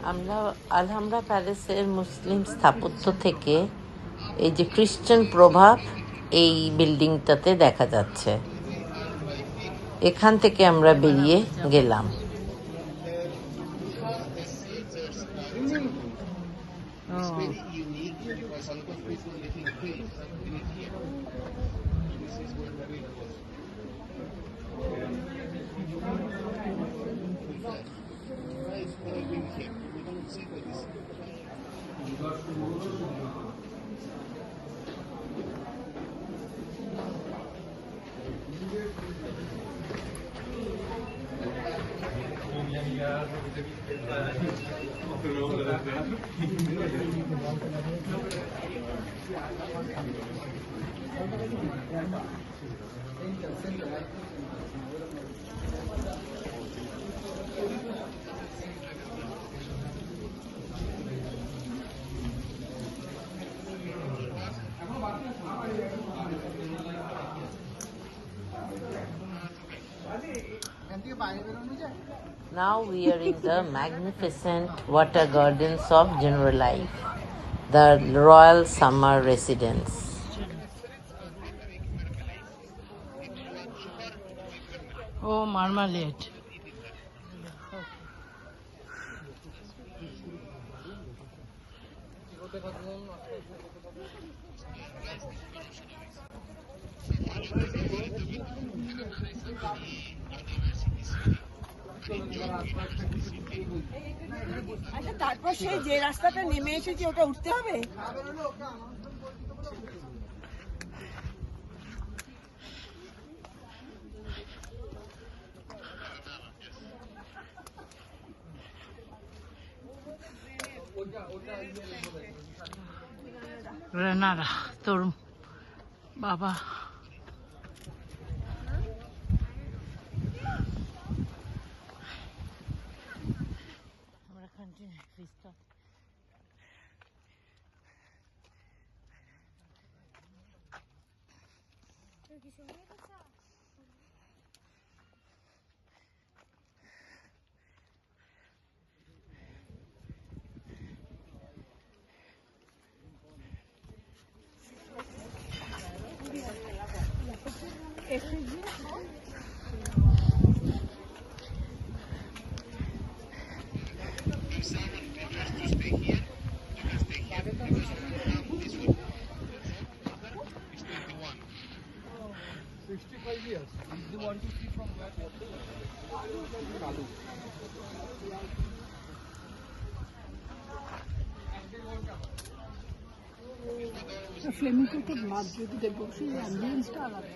আমরা আলহামরা প্যালেসের মুসলিম স্থাপত্য থেকে এই যে খ্রিস্টান প্রভাব এই বিল্ডিংটাতে দেখা যাচ্ছে। এখান থেকে আমরা বেরিয়ে গেলাম। Now we are in the magnificent water gardens of Generalife, the Royal Summer Residence. Oh, marmalade. আচ্ছা, তারপর সেই যে রাস্তাটা নেমে এসেছি ওটা উঠতে হবে। রেনারা তোর বাবা আমরা কন্টিনিউ ভিস্তা ফ্লেমিংগোতে মাছ যদি দেখবো সেই অ্যাম্বিয়েন্সটা আলাদা।